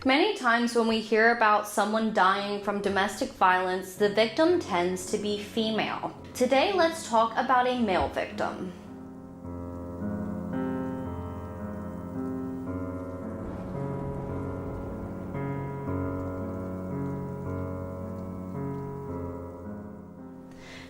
Many times when we hear about someone dying from domestic violence, the victim tends to be female. Today, let's talk about a male victim.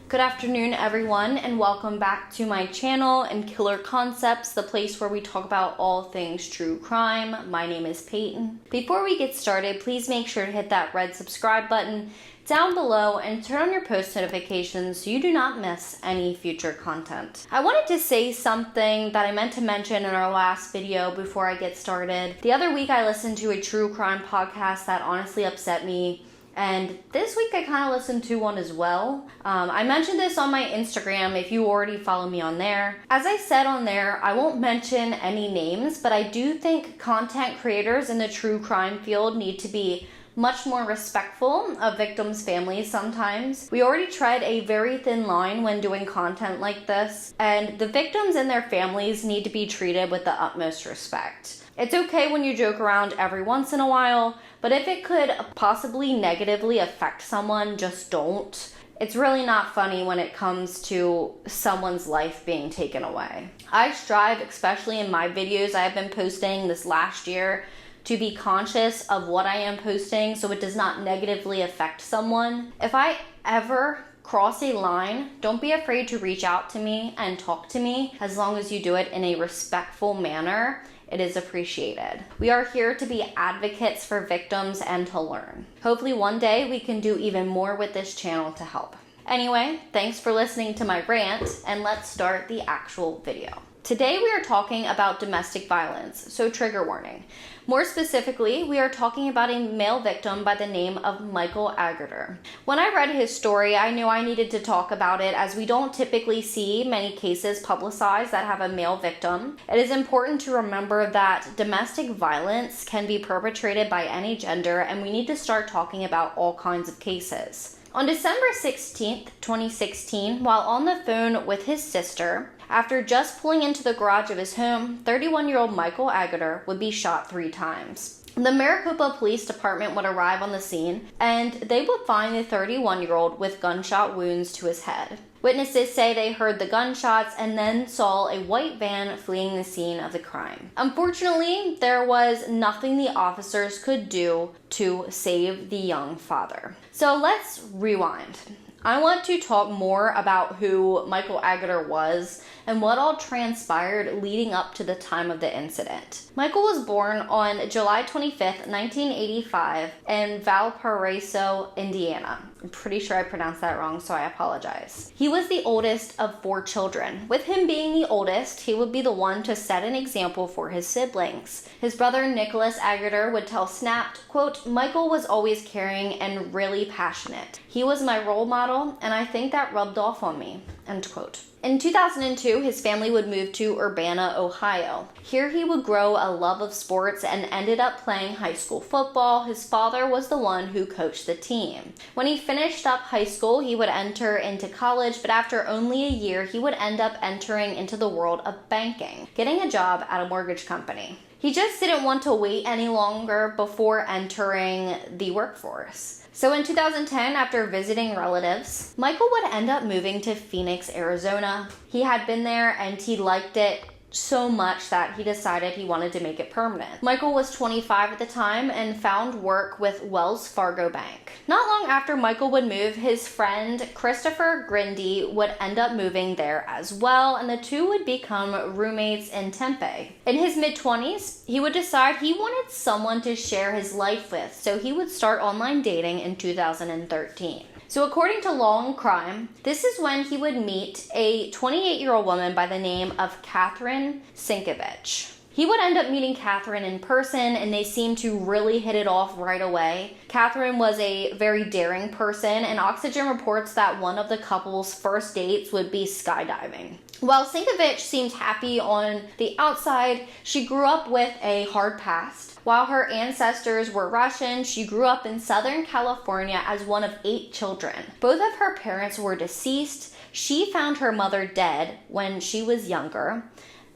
Good afternoon, everyone, and welcome back to my channel and Killer Concepts, the place where we talk about all things true crime. My name is Peyton. Before we get started, please make sure to hit that red subscribe button down below and turn on your post notifications so you do not miss any future content. I wanted to say something that I meant to mention in our last video before I get started. The other week I listened to a true crime podcast that honestly upset me. And this week I kind of listened to one as well. I mentioned this on my Instagram if you already follow me on there. As I said on there, I won't mention any names, but I do think content creators in the true crime field need to be much more respectful of victims' families sometimes. We already tread a very thin line when doing content like this, and the victims and their families need to be treated with the utmost respect. It's okay when you joke around every once in a while, but if it could possibly negatively affect someone, just don't. It's really not funny when it comes to someone's life being taken away. I strive, especially in my videos I have been posting this last year, to be conscious of what I am posting so it does not negatively affect someone. If I ever cross a line, don't be afraid to reach out to me and talk to me as long as you do it in a respectful manner. It is appreciated. We are here to be advocates for victims and to learn. Hopefully one day we can do even more with this channel to help. Anyway, thanks for listening to my rant, and let's start the actual video. Today we are talking about domestic violence, so trigger warning. More specifically, we are talking about a male victim by the name of Michael Agerter. When I read his story, I knew I needed to talk about it as we don't typically see many cases publicized that have a male victim. It is important to remember that domestic violence can be perpetrated by any gender, and we need to start talking about all kinds of cases. On December 16th, 2016, while on the phone with his sister, after just pulling into the garage of his home, 31-year-old Michael Agerter would be shot 3 times. The Maricopa Police Department would arrive on the scene, and they would find the 31-year-old with gunshot wounds to his head. Witnesses say they heard the gunshots and then saw a white van fleeing the scene of the crime. Unfortunately, there was nothing the officers could do to save the young father. So let's rewind. I want to talk more about who Michael Agerter was and what all transpired leading up to the time of the incident. Michael was born on July 25th, 1985 in Valparaiso, Indiana. I'm pretty sure I pronounced that wrong, so I apologize. He was the oldest of 4 children. With him being the oldest, he would be the one to set an example for his siblings. His brother Nicholas Agerter would tell Snapped, quote, "Michael was always caring and really passionate. He was my role model, and I think that rubbed off on me," end quote. In 2002, his family would move to Urbana, Ohio. Here he would grow a love of sports and ended up playing high school football. His father was the one who coached the team. When he finished up high school, he would enter into college, but after only a year, he would end up entering into the world of banking, getting a job at a mortgage company. He just didn't want to wait any longer before entering the workforce. So in 2010, after visiting relatives, Michael would end up moving to Phoenix, Arizona. He had been there and he liked it so much that he decided he wanted to make it permanent. Michael was 25 at the time and found work with Wells Fargo Bank. Not long after Michael would move, his friend Christopher Grindy would end up moving there as well, and the two would become roommates in Tempe. In his mid-20s, he would decide he wanted someone to share his life with, so he would start online dating in 2013. So according to Law and Crime, this is when he would meet a 28-year-old woman by the name of Kathryn Sinkevitch. He would end up meeting Kathryn in person, and they seemed to really hit it off right away. Kathryn was a very daring person, and Oxygen reports that one of the couple's first dates would be skydiving. While Sinkevitch seemed happy on the outside, she grew up with a hard past. While her ancestors were Russian, she grew up in Southern California as one of 8 children. Both of her parents were deceased. She found her mother dead when she was younger,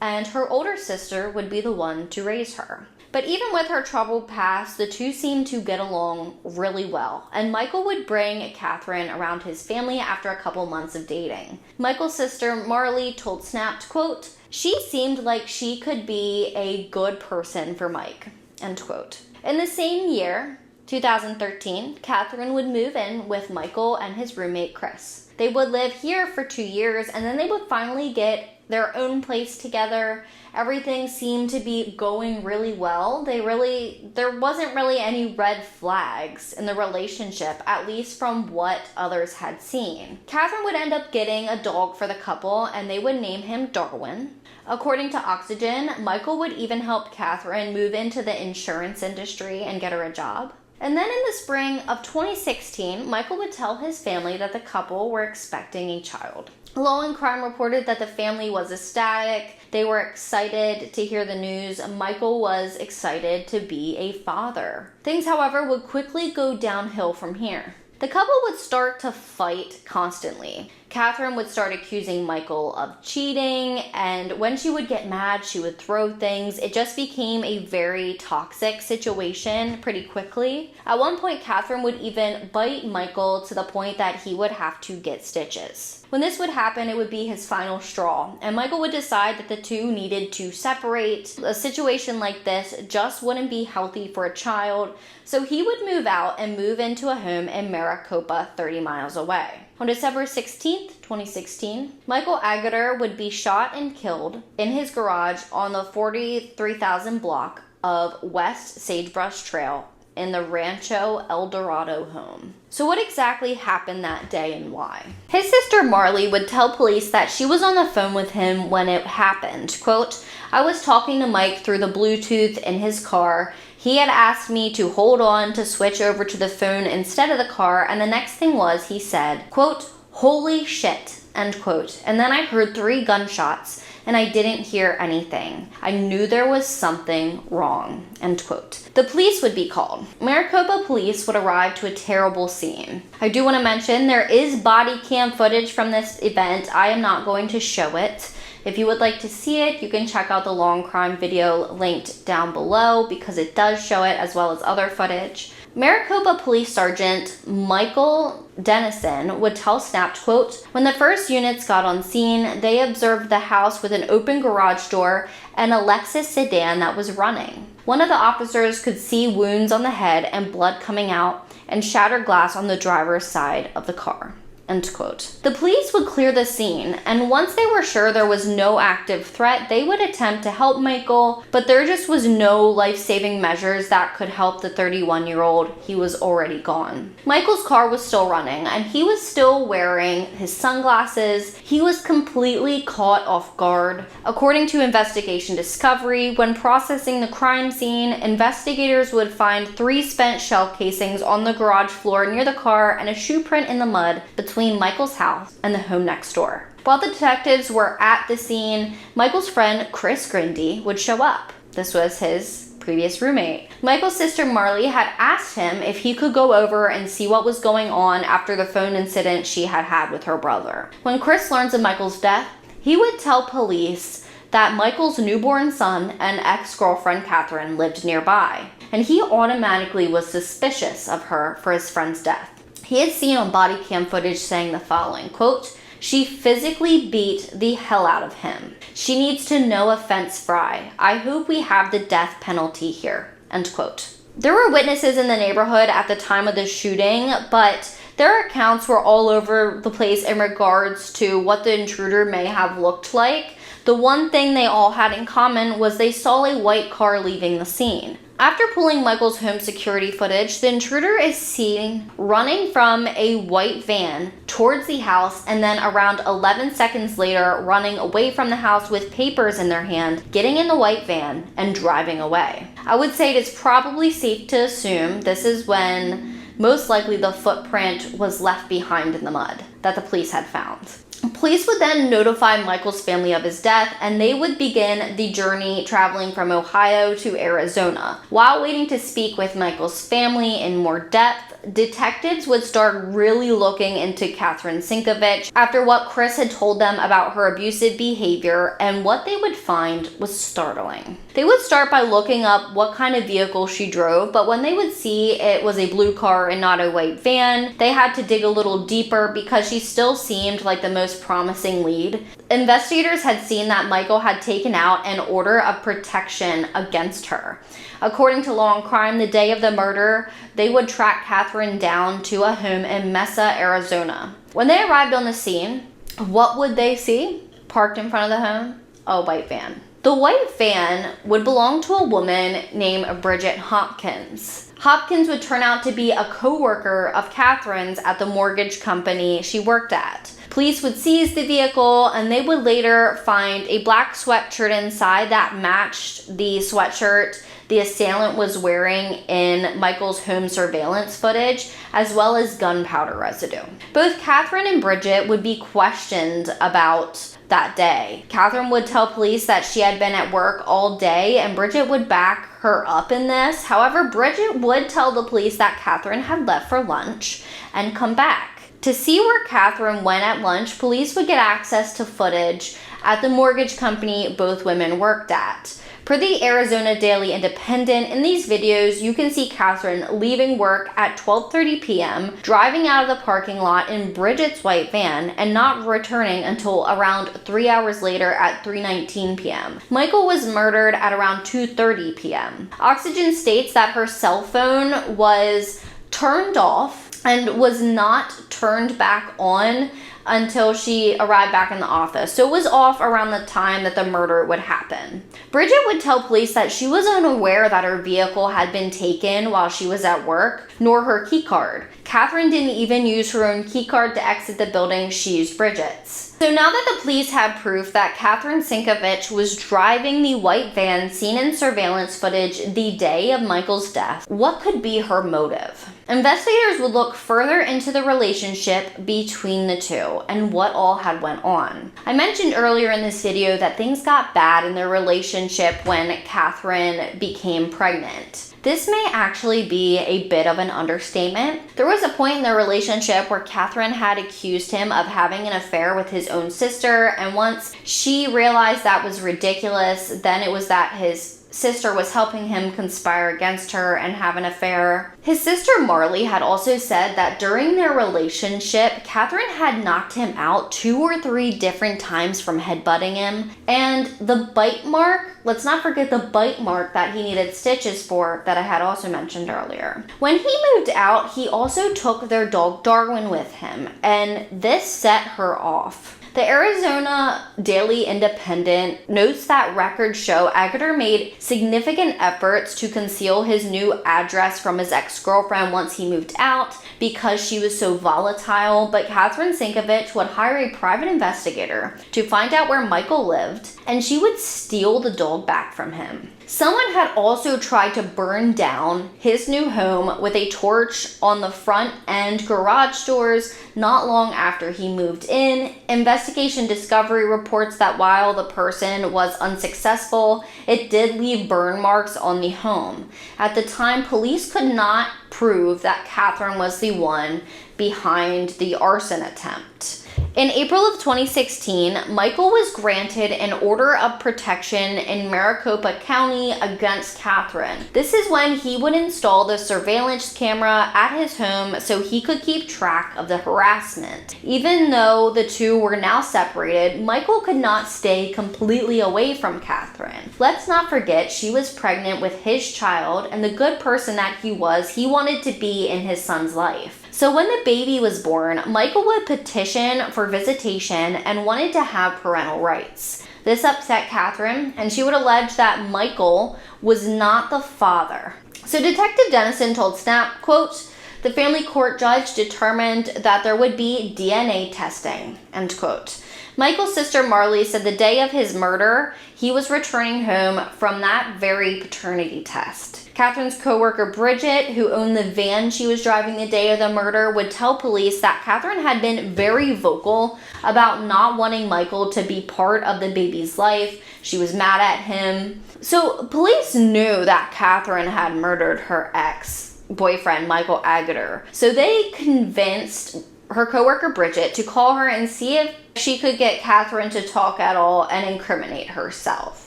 and her older sister would be the one to raise her. But even with her troubled past, the two seemed to get along really well, and Michael would bring Kathryn around his family after a couple months of dating. Michael's sister Marley told Snapped, quote, "She seemed like she could be a good person for Mike," end quote. In the same year, 2013, Kathryn would move in with Michael and his roommate Chris. They would live here for 2 years, and then they would finally get their own place together. Everything seemed to be going really well. There wasn't really any red flags in the relationship, at least from what others had seen. Kathryn would end up getting a dog for the couple, and they would name him Darwin. According to Oxygen, Michael would even help Kathryn move into the insurance industry and get her a job. And then in the spring of 2016, Michael would tell his family that the couple were expecting a child. Law and Crime reported that the family was ecstatic. They were excited to hear the news. Michael was excited to be a father. Things, however, would quickly go downhill from here. The couple would start to fight constantly. Kathryn would start accusing Michael of cheating, and when she would get mad, she would throw things. It just became a very toxic situation pretty quickly. At one point, Kathryn would even bite Michael to the point that he would have to get stitches. When this would happen, it would be his final straw, and Michael would decide that the two needed to separate. A situation like this just wouldn't be healthy for a child, so he would move out and move into a home in Maricopa, 30 miles away. On December 16th, 2016, Michael Agerter would be shot and killed in his garage on the 43,000 block of West Sagebrush Trail in the Rancho El Dorado home. So what exactly happened that day and why? His sister Marley would tell police that she was on the phone with him when it happened. Quote, "I was talking to Mike through the Bluetooth in his car. He had asked me to hold on to switch over to the phone instead of the car, and the next thing was he said, quote, 'Holy shit,' end quote. And then I heard 3 gunshots, and I didn't hear anything. I knew there was something wrong," end quote. The police would be called. Maricopa police would arrive to a terrible scene. I do want to mention there is body cam footage from this event. I am not going to show it. If you would like to see it, you can check out the long crime video linked down below because it does show it as well as other footage. Maricopa Police Sergeant Michael Dennison would tell Snapped, quote, "When the first units got on scene, they observed the house with an open garage door and a Lexus sedan that was running. One of the officers could see wounds on the head and blood coming out and shattered glass on the driver's side of the car," end quote. The police would clear the scene, and once they were sure there was no active threat, they would attempt to help Michael, but there just was no life-saving measures that could help the 31-year-old. He was already gone. Michael's car was still running, and he was still wearing his sunglasses. He was completely caught off guard. According to Investigation Discovery, when processing the crime scene, investigators would find 3 spent shell casings on the garage floor near the car and a shoe print in the mud between Michael's house and the home next door. While the detectives were at the scene, Michael's friend Chris Grindy would show up. This was his previous roommate. Michael's sister Marley had asked him if he could go over and see what was going on after the phone incident she had had with her brother. When Chris learns of Michael's death, he would tell police that Michael's newborn son and ex-girlfriend Kathryn lived nearby, and he automatically was suspicious of her for his friend's death. He had seen on body cam footage saying the following, quote, "She physically beat the hell out of him. She needs to no offense fry. I hope we have the death penalty here," end quote. There were witnesses in the neighborhood at the time of the shooting, but their accounts were all over the place in regards to what the intruder may have looked like. The one thing they all had in common was they saw a white car leaving the scene. After pulling Michael's home security footage, the intruder is seen running from a white van towards the house, and then around 11 seconds later running away from the house with papers in their hand, getting in the white van and driving away. I would say it is probably safe to assume this is when most likely the footprint was left behind in the mud that the police had found. Police would then notify Michael's family of his death, and they would begin the journey traveling from Ohio to Arizona. While waiting to speak with Michael's family in more depth, detectives would start really looking into Kathryn Sinkevitch after what Chris had told them about her abusive behavior, and what they would find was startling. They would start by looking up what kind of vehicle she drove, but when they would see it was a blue car and not a white van, they had to dig a little deeper because she still seemed like the most promising lead. Investigators had seen that Michael had taken out an order of protection against her. According to Law and Crime, the day of the murder, they would track Kathryn down to a home in Mesa, Arizona. When they arrived on the scene, what would they see? Parked in front of the home? A white van. The white van would belong to a woman named Bridget Hopkins. Hopkins would turn out to be a co-worker of Kathryn's at the mortgage company she worked at. Police would seize the vehicle, and they would later find a black sweatshirt inside that matched the sweatshirt the assailant was wearing in Michael's home surveillance footage, as well as gunpowder residue. Both Kathryn and Bridget would be questioned about that day. Kathryn would tell police that she had been at work all day, and Bridget would back her up in this. However, Bridget would tell the police that Kathryn had left for lunch and come back. To see where Kathryn went at lunch, police would get access to footage at the mortgage company both women worked at. Per the Arizona Daily Independent, in these videos, you can see Kathryn leaving work at 12:30 p.m., driving out of the parking lot in Bridget's white van, and not returning until around 3 hours later at 3:19 p.m. Michael was murdered at around 2:30 p.m. Oxygen states that her cell phone was turned off and was not turned back on until she arrived back in the office. So it was off around the time that the murder would happen. Bridget would tell police that she was unaware that her vehicle had been taken while she was at work, nor her key card. Kathryn didn't even use her own key card to exit the building, she used Bridget's. So now that the police had proof that Kathryn Sinkevitch was driving the white van seen in surveillance footage the day of Michael's death, what could be her motive? Investigators would look further into the relationship between the two and what all had went on. I mentioned earlier in this video that things got bad in their relationship when Kathryn became pregnant. This may actually be a bit of an understatement. There was a point in their relationship where Kathryn had accused him of having an affair with his own sister, and once she realized that was ridiculous, then it was that his sister was helping him conspire against her and have an affair. His sister Marley had also said that during their relationship, Kathryn had knocked him out 2 or 3 different times from headbutting him. And the bite mark, let's not forget the bite mark that he needed stitches for that I had also mentioned earlier. When he moved out, he also took their dog Darwin with him, and this set her off. The Arizona Daily Independent notes that records show Agerter made significant efforts to conceal his new address from his ex-girlfriend once he moved out because she was so volatile, but Kathryn Sinkevitch would hire a private investigator to find out where Michael lived, and she would steal the dog back from him. Someone had also tried to burn down his new home with a torch on the front and garage doors not long after he moved in. Investigation Discovery reports that while the person was unsuccessful, it did leave burn marks on the home. At the time, police could not prove that Kathryn was the one behind the arson attempt. In April of 2016, Michael was granted an order of protection in Maricopa County against Kathryn. This is when he would install the surveillance camera at his home so he could keep track of the harassment. Even though the two were now separated, Michael could not stay completely away from Kathryn. Let's not forget she was pregnant with his child, and the good person that he was, he wanted to be in his son's life. So when the baby was born, Michael would petition for visitation and wanted to have parental rights. This upset Kathryn, and she would allege that Michael was not the father. So Detective Dennison told Snap, quote, "The family court judge determined that there would be DNA testing," end quote. Michael's sister Marley said the day of his murder, he was returning home from that very paternity test. Kathryn's coworker Bridget, who owned the van she was driving the day of the murder, would tell police that Kathryn had been very vocal about not wanting Michael to be part of the baby's life. She was mad at him. So police knew that Kathryn had murdered her ex-boyfriend, Michael Agerter. So they convinced her coworker Bridget to call her and see if she could get Kathryn to talk at all and incriminate herself.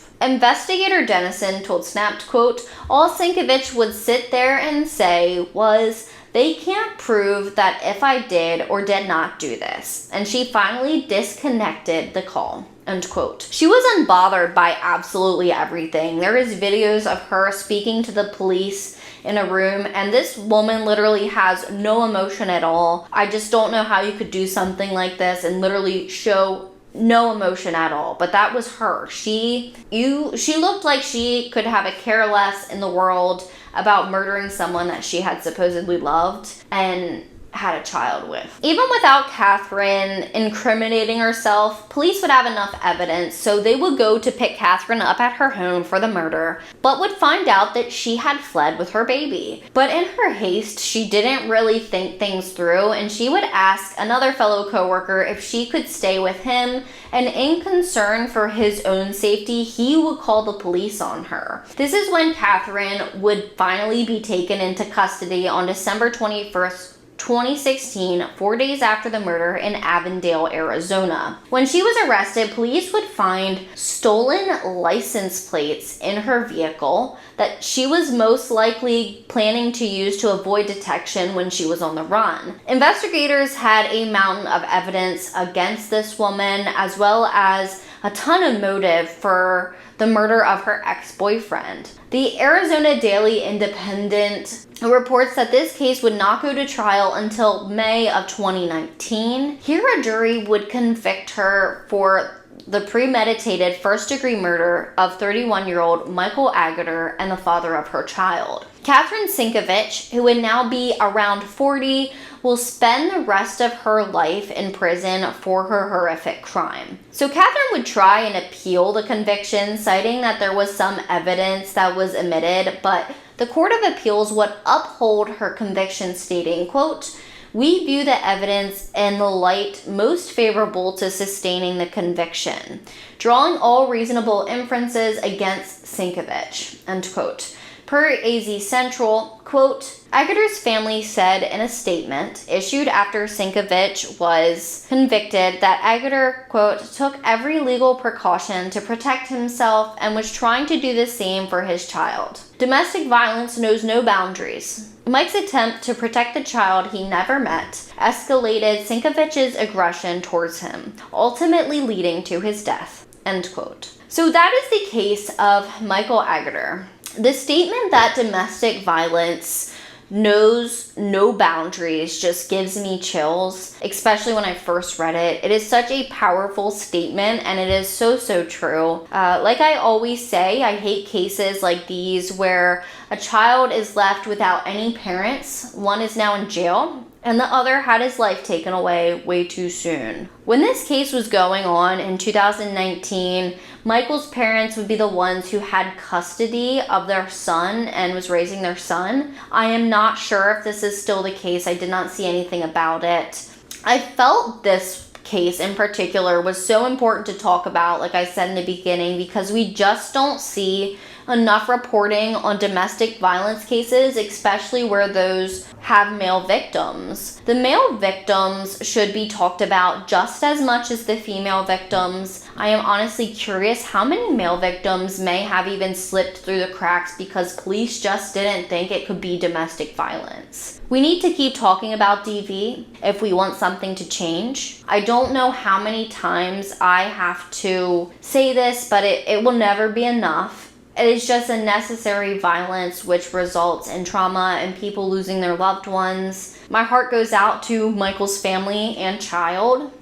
Investigator Dennison told Snapped, quote, "All Sinkevitch would sit there and say was, they can't prove that if I did or did not do this." And she finally disconnected the call, end quote. She was unbothered by absolutely everything. There is videos of her speaking to the police in a room, and this woman literally has no emotion at all. I just don't know how you could do something like this and literally show no emotion at all, but that was her. She looked like she could have a care less in the world about murdering someone that she had supposedly loved and had a child with. Even without Kathryn incriminating herself, police would have enough evidence, so they would go to pick Kathryn up at her home for the murder, but would find out that she had fled with her baby. But in her haste, she didn't really think things through, and she would ask another fellow coworker if she could stay with him, and in concern for his own safety, he would call the police on her. This is when Kathryn would finally be taken into custody on December 21st, 2016, 4 days after the murder in Avondale, Arizona. When she was arrested, police would find stolen license plates in her vehicle that she was most likely planning to use to avoid detection when she was on the run. Investigators had a mountain of evidence against this woman, as well as a ton of motive for the murder of her ex-boyfriend. The Arizona Daily Independent reports that this case would not go to trial until May of 2019. Here a jury would convict her for the premeditated first-degree murder of 31-year-old Michael Agerter and the father of her child. Kathryn Sinkevitch, who would now be around 40, will spend the rest of her life in prison for her horrific crime. So Kathryn would try and appeal the conviction, citing that there was some evidence that was omitted, but the Court of Appeals would uphold her conviction, stating, quote, "We view the evidence in the light most favorable to sustaining the conviction, drawing all reasonable inferences against Sinkevitch," end quote. Per AZ Central, quote, Agerter's family said in a statement issued after Sinkevitch was convicted that Agerter, quote, took every legal precaution to protect himself and was trying to do the same for his child. Domestic violence knows no boundaries. Mike's attempt to protect the child he never met escalated Sinkevitch's aggression towards him, ultimately leading to his death, end quote. So that is the case of Michael Agerter. The statement that domestic violence knows no boundaries just gives me chills, especially when I first read it. It is such a powerful statement, and it is so true. Like I always say, I hate cases like these where a child is left without any parents. One is now in jail, and the other had his life taken away way too soon. When this case was going on in 2019, Michael's parents would be the ones who had custody of their son and was raising their son. I am not sure if this is still the case. I did not see anything about it. I felt this case in particular was so important to talk about, like I said in the beginning, because we just don't see enough reporting on domestic violence cases, especially where those have male victims. The male victims should be talked about just as much as the female victims. I am honestly curious how many male victims may have even slipped through the cracks because police just didn't think it could be domestic violence. We need to keep talking about DV if we want something to change. I don't know how many times I have to say this, but it will never be enough. It is just a necessary violence which results in trauma and people losing their loved ones. My heart goes out to Michael's family and child.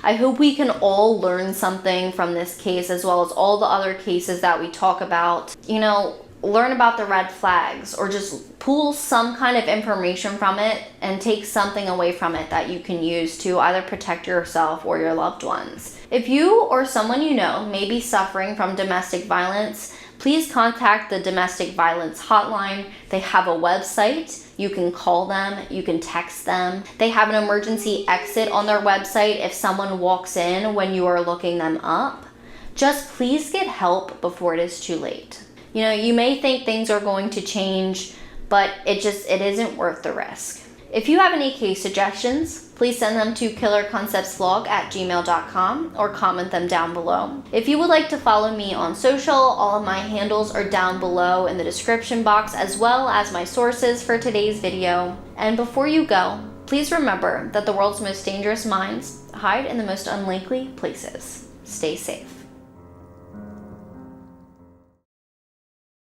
I hope we can all learn something from this case, as well as all the other cases that we talk about. You know, learn about the red flags, or just pull some kind of information from it and take something away from it that you can use to either protect yourself or your loved ones. If you or someone you know may be suffering from domestic violence, please contact the Domestic Violence Hotline. They have a website. You can call them, you can text them. They have an emergency exit on their website if someone walks in when you are looking them up. Just please get help before it is too late. You know, you may think things are going to change, but it isn't worth the risk. If you have any case suggestions, please send them to killerconceptsvlog@gmail.com or comment them down below. If you would like to follow me on social, all of my handles are down below in the description box, as well as my sources for today's video. And before you go, please remember that the world's most dangerous minds hide in the most unlikely places. Stay safe.